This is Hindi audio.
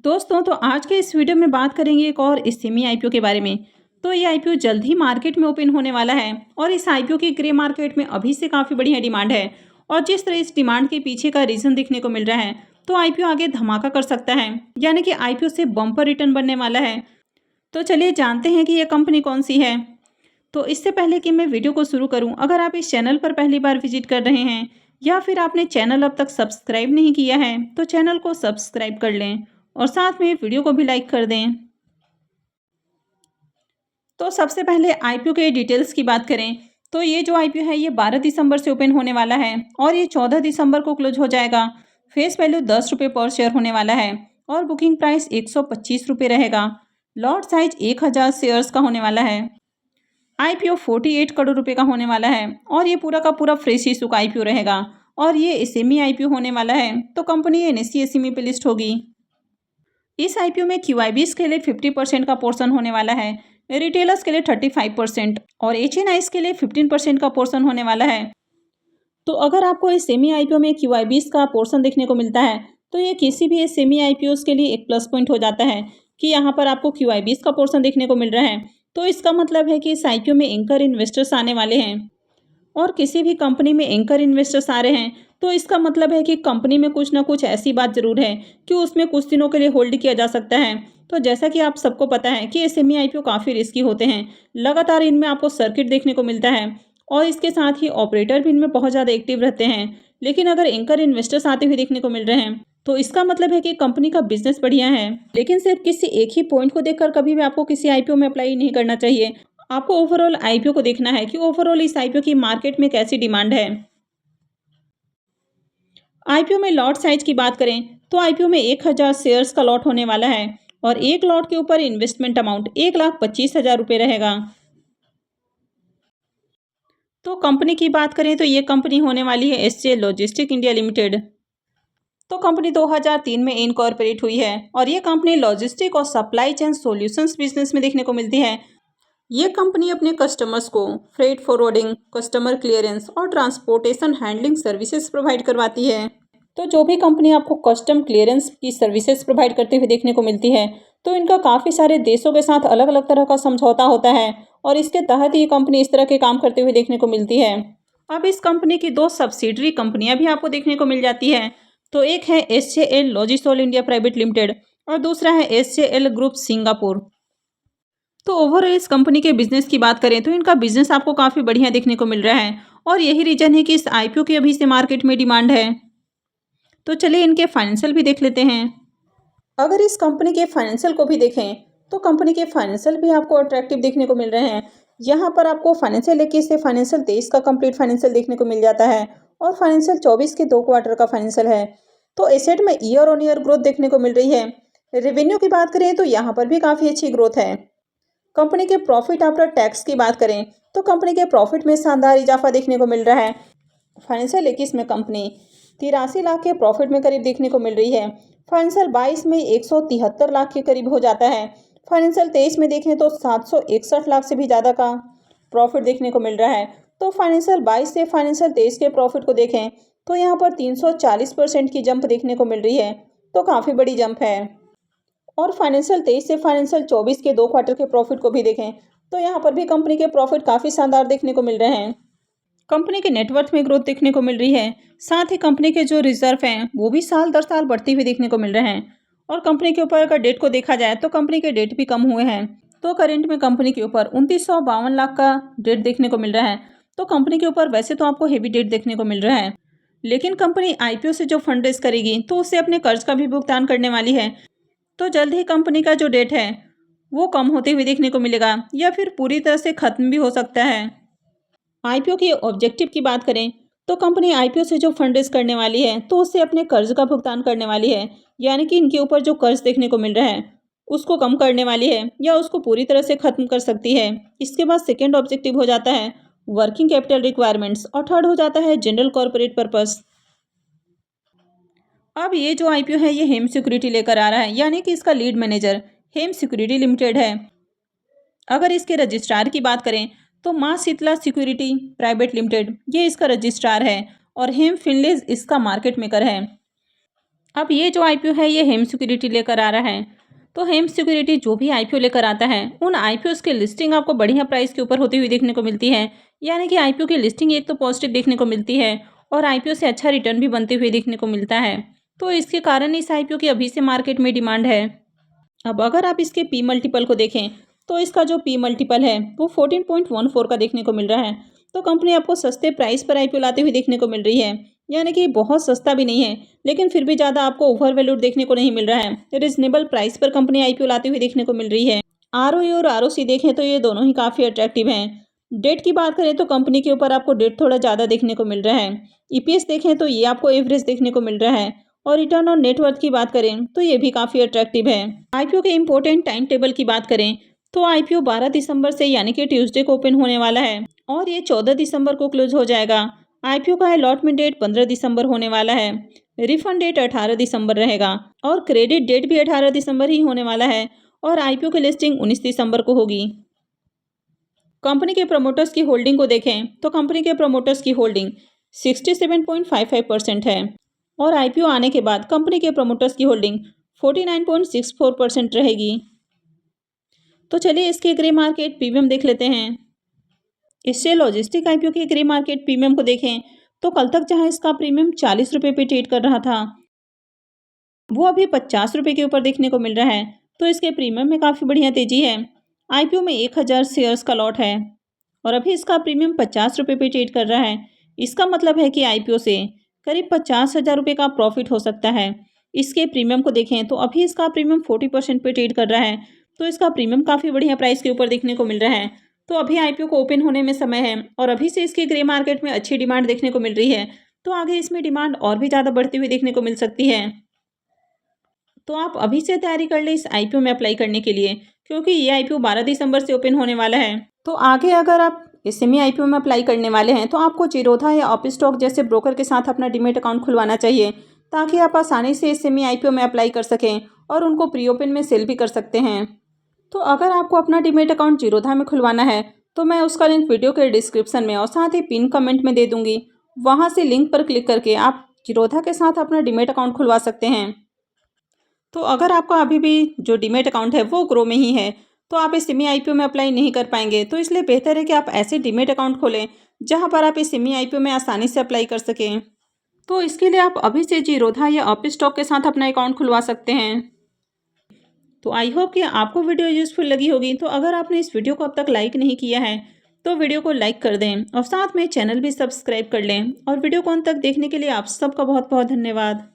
दोस्तों तो आज के इस वीडियो में बात करेंगे एक और स्टीमी आईपीओ के बारे में। तो ये आईपीओ जल्द ही मार्केट में ओपन होने वाला है और इस आईपीओ की ग्रे मार्केट में अभी से काफ़ी बढ़िया डिमांड है। और जिस तरह इस डिमांड के पीछे का रीज़न देखने को मिल रहा है तो आईपीओ आगे धमाका कर सकता है, यानी कि आईपीओ से बम्पर रिटर्न बनने वाला है। तो चलिए जानते हैं कि यह कंपनी कौन सी है। तो इससे पहले कि मैं वीडियो को शुरू करूं, अगर आप इस चैनल पर पहली बार विजिट कर रहे हैं या फिर आपने चैनल अब तक सब्सक्राइब नहीं किया है तो चैनल को सब्सक्राइब कर लें और साथ में वीडियो को भी लाइक कर दें। तो सबसे पहले आईपीओ के डिटेल्स की बात करें तो ये जो आईपीओ है ये 12 दिसंबर से ओपन होने वाला है और ये 14 दिसंबर को क्लोज हो जाएगा। फेस वैल्यू 10 रुपये पर शेयर होने वाला है और बुकिंग प्राइस 125 रुपये रहेगा। लॉट साइज 1000 शेयर्स का होने वाला है। आईपीओ 48 करोड़ रुपए का होने वाला है और ये पूरा का पूरा फ्रेश इशू का आईपीओ रहेगा और ये एसएमई आईपीओ होने वाला है, तो कंपनी एनएसई एसएमई पे लिस्ट होगी। इस आईपीओ में क्यूआईबीज के लिए 50% का पोर्शन होने वाला है, रिटेलर्स के लिए 35% और एचएनआईज के लिए 15% का पोर्शन होने वाला है। तो अगर आपको इस सेमी आईपीओ में क्यूआईबीज का पोर्शन देखने को मिलता है तो ये किसी भी सेमी आईपीओ के लिए एक प्लस पॉइंट हो जाता है कि यहाँ पर आपको क्यूआईबीज का पोर्शन देखने को मिल रहा है। तो इसका मतलब है कि इस आईपीओ में एंकर इन्वेस्टर्स आने वाले हैं और किसी भी कंपनी में एंकर इन्वेस्टर्स आ रहे हैं तो इसका मतलब है कि कंपनी में कुछ ना कुछ ऐसी बात जरूर है कि उसमें कुछ दिनों के लिए होल्ड किया जा सकता है। तो जैसा कि आप सबको पता है कि एसएमई आईपीओ काफ़ी रिस्की होते हैं, लगातार इनमें आपको सर्किट देखने को मिलता है और इसके साथ ही ऑपरेटर भी इनमें बहुत ज़्यादा एक्टिव रहते हैं। लेकिन अगर एंकर इन्वेस्टर्स आते हुए देखने को मिल रहे हैं तो इसका मतलब है कि कंपनी का बिजनेस बढ़िया है। लेकिन सिर्फ किसी एक ही पॉइंट को देखकर कभी भी आपको किसी आईपीओ में अप्लाई नहीं करना चाहिए। आपको ओवरऑल आईपीओ को देखना है कि ओवरऑल इस आईपीओ की मार्केट में कैसी डिमांड है। आईपीओ में लॉट साइज की बात करें तो आईपीओ में 1000 शेयर्स का लॉट होने वाला है और एक लॉट के ऊपर इन्वेस्टमेंट अमाउंट 1,25,000 रुपये रहेगा। तो कंपनी की बात करें तो ये कंपनी होने वाली है एसजे लॉजिस्टिक इंडिया लिमिटेड। तो कंपनी 2003 में इनकॉर्पोरेट हुई है और ये कंपनी लॉजिस्टिक और सप्लाई चेन सॉल्यूशंस बिजनेस में देखने को मिलती है। ये कंपनी अपने कस्टमर्स को फ्रेट फॉरवर्डिंग, कस्टमर क्लियरेंस और ट्रांसपोर्टेशन हैंडलिंग सर्विसेज प्रोवाइड करवाती है। तो जो भी कंपनी आपको कस्टम क्लियरेंस की सर्विसेज प्रोवाइड करते हुए देखने को मिलती है तो इनका काफ़ी सारे देशों के साथ अलग अलग तरह का समझौता होता है और इसके तहत ये कंपनी इस तरह के काम करते हुए देखने को मिलती है। अब इस कंपनी की दो सब्सिडरी कंपनियां भी आपको देखने को मिल जाती है। तो एक है एसजेएल लॉजिसोल इंडिया प्राइवेट लिमिटेड और दूसरा है एसजेएल ग्रुप सिंगापुर। तो ओवरऑल इस कंपनी के बिजनेस की बात करें तो इनका बिजनेस आपको काफ़ी बढ़िया देखने को मिल रहा है और यही रीजन है कि इस आईपीओ की अभी से मार्केट में डिमांड है। तो चलिए इनके फाइनेंशियल भी देख लेते हैं। अगर इस कंपनी के फाइनेंशियल को भी देखें तो कंपनी के फाइनेंशियल भी आपको अट्रैक्टिव देखने को मिल रहे हैं। यहाँ पर आपको फाइनेंशियल 21 से फाइनेंशियल 23 का कंप्लीट फाइनेंशियल देखने को मिल जाता है और फाइनेंशियल 24 के 2 क्वार्टर का फाइनेंशियल है। तो एसेट में ईयर ऑन ईयर ग्रोथ देखने को मिल रही है। रेवेन्यू की बात करें तो यहाँ पर भी काफ़ी अच्छी ग्रोथ है। कंपनी के प्रॉफिट आफ्टर टैक्स की बात करें तो कंपनी के प्रॉफिट में शानदार इजाफा देखने को मिल रहा है। फाइनेंशियल 21 में कंपनी 83 लाख के प्रॉफिट में करीब देखने को मिल रही है। फाइनेंशियल 22 में 173 लाख के करीब हो जाता है। फाइनेंशियल 23 में देखें तो 761 लाख से भी ज़्यादा का प्रॉफिट देखने को मिल रहा है। तो फाइनेंशियल 22 से फाइनेंशियल 23 के प्रॉफिट को देखें तो यहाँ पर 340% की जंप देखने को मिल रही है, तो काफ़ी बड़ी जंप है। और फाइनेंशियल 23 से फाइनेंशियल 24 के 2 क्वार्टर के प्रॉफिट को भी देखें तो यहाँ पर भी कंपनी के प्रॉफिट काफ़ी शानदार देखने को मिल रहे हैं। कंपनी के नेटवर्थ में ग्रोथ देखने को मिल रही है, साथ ही कंपनी के जो रिजर्व हैं वो भी साल दर साल बढ़ती हुई देखने को मिल रहे हैं। और कंपनी के ऊपर अगर डेट को देखा जाए तो कंपनी के डेट भी कम हुए हैं। तो करेंट में कंपनी के ऊपर 2952 लाख का डेट देखने को मिल रहा है। तो कंपनी के ऊपर वैसे तो आपको हेवी डेट देखने को मिल रहा है, लेकिन कंपनी आईपीओ से जो फंड रेज करेगी तो उससे अपने कर्ज का भी भुगतान करने वाली है। तो जल्द ही कंपनी का जो डेट है वो कम होते हुए देखने को मिलेगा या फिर पूरी तरह से ख़त्म भी हो सकता है। आईपीओ के ऑब्जेक्टिव की बात करें तो कंपनी आईपीओ से जो फंड रेज करने वाली है तो उससे अपने कर्ज का भुगतान करने वाली है, यानी कि इनके ऊपर जो कर्ज देखने को मिल रहा है उसको कम करने वाली है या उसको पूरी तरह से ख़त्म कर सकती है। इसके बाद सेकेंड ऑब्जेक्टिव हो जाता है वर्किंग कैपिटल रिक्वायरमेंट्स और थर्ड हो जाता है जनरल कॉर्पोरेट पर्पस। अब ये जो आईपीओ है ये हेम सिक्योरिटी लेकर आ रहा है, यानी कि इसका लीड मैनेजर हेम सिक्योरिटी लिमिटेड है। अगर इसके रजिस्ट्रार की बात करें तो माँ शीतला सिक्योरिटी प्राइवेट लिमिटेड ये इसका रजिस्ट्रार है और हेम फिनलेज इसका मार्केट मेकर है। अब ये जो आईपीओ है ये हेम सिक्योरिटी लेकर आ रहा है। तो हेम सिक्योरिटी जो भी आईपीओ लेकर आता है उन आईपीओस की लिस्टिंग आपको बढ़िया प्राइस के ऊपर होती हुई देखने को मिलती है। यानी कि आईपीओ की लिस्टिंग एक तो पॉजिटिव देखने को मिलती है और आईपीओ से अच्छा रिटर्न भी बनते हुए देखने को मिलता है। तो इसके कारण इस आईपीओ की अभी से मार्केट में डिमांड है। अब अगर आप इसके पी मल्टीपल को देखें तो इसका जो पी मल्टीपल है वो 14.14 का देखने को मिल रहा है। तो कंपनी आपको सस्ते प्राइस पर आईपीओ लाते हुए देखने को मिल रही है। यानी कि बहुत सस्ता भी नहीं है लेकिन फिर भी ज़्यादा आपको ओवर वैल्यूड देखने को नहीं मिल रहा है। रीजनेबल प्राइस पर कंपनी आईपीओ लाते हुए देखने को मिल रही है। आरओई और आरओसी देखें तो ये दोनों ही काफ़ी अट्रैक्टिव हैं। डेट की बात करें तो कंपनी के ऊपर आपको डेट थोड़ा ज़्यादा देखने को मिल रहा है। ईपीएस देखें तो ये आपको एवरेज देखने को मिल रहा है और रिटर्न ऑन नेटवर्थ की बात करें तो ये भी काफ़ी अट्रैक्टिव है। आईपीओ के इम्पोर्टेंट टाइम टेबल की बात करें तो आईपीओ 12 दिसंबर से यानी कि ट्यूसडे को ओपन होने वाला है और ये 14 दिसंबर को क्लोज हो जाएगा। आईपीओ का अलॉटमेंट डेट 15 दिसंबर होने वाला है। रिफंड डेट 18 दिसंबर रहेगा और क्रेडिट डेट भी 18 दिसंबर ही होने वाला है और आईपीओ की लिस्टिंग 19 दिसंबर को होगी। कंपनी के प्रमोटर्स की होल्डिंग को देखें तो कंपनी के प्रमोटर्स की होल्डिंग 67.55% है और आईपीओ आने के बाद कंपनी के प्रमोटर्स की होल्डिंग 49.64% रहेगी। तो चलिए इसके ग्रे मार्केट प्रीमियम देख लेते हैं। इससे लॉजिस्टिक आईपीओ के ग्रे मार्केट प्रीमियम को देखें तो कल तक जहां इसका प्रीमियम 40 रुपये पे ट्रेड कर रहा था वो अभी 50 रुपये के ऊपर देखने को मिल रहा है। तो इसके प्रीमियम में काफ़ी बढ़िया तेजी है। आईपीओ में 1000 शेयर्स का लॉट है और अभी इसका प्रीमियम 50 रुपये पे ट्रेड कर रहा है। इसका मतलब है कि आईपीओ से करीब 50,000 रुपये का प्रॉफिट हो सकता है। इसके प्रीमियम को देखें तो अभी इसका प्रीमियम 40% पे ट्रेड कर रहा है। तो इसका प्रीमियम काफ़ी बढ़िया प्राइस के ऊपर देखने को मिल रहा है। तो अभी आईपीओ को ओपन होने में समय है और अभी से इसके ग्रे मार्केट में अच्छी डिमांड देखने को मिल रही है। तो आगे इसमें डिमांड और भी ज़्यादा बढ़ती हुई देखने को मिल सकती है। तो आप अभी से तैयारी कर लें इस आईपीओ में अप्लाई करने के लिए क्योंकि ये आईपीओ 12 दिसंबर से ओपन होने वाला है। तो आगे अगर आप इस सेमी आईपीओ में अप्लाई करने वाले हैं तो आपको जीरोधा या अपस्टॉक जैसे ब्रोकर के साथ अपना डीमैट अकाउंट खुलवाना चाहिए ताकि आप आसानी से इस सेमी आईपीओ में अप्लाई कर सकें और उनको प्री ओपन में सेल भी कर सकते हैं। तो अगर आपको अपना डीमैट अकाउंट जीरोधा में खुलवाना है तो मैं उसका लिंक वीडियो के डिस्क्रिप्शन में और साथ ही पिन कमेंट में दे दूँगी। वहाँ से लिंक पर क्लिक करके आप जीरोधा के साथ अपना डीमैट अकाउंट खुलवा सकते हैं। तो अगर आपका अभी भी जो डीमैट अकाउंट है वो ग्रो में ही है तो आप इस सेमी आईपीओ में अप्लाई नहीं कर पाएंगे। तो इसलिए बेहतर है कि आप ऐसे डीमैट अकाउंट खोलें जहां पर आप इस सेमी आईपीओ में आसानी से अप्लाई कर सकें। तो इसके लिए आप अभी से जीरोधा या अपस्टॉक के साथ अपना अकाउंट खुलवा सकते हैं। तो आई होप कि आपको वीडियो यूज़फुल लगी होगी। तो अगर आपने इस वीडियो को अब तक लाइक नहीं किया है तो वीडियो को लाइक कर दें और साथ में चैनल भी सब्सक्राइब कर लें और वीडियो को अंत तक देखने के लिए आप सबका बहुत बहुत धन्यवाद।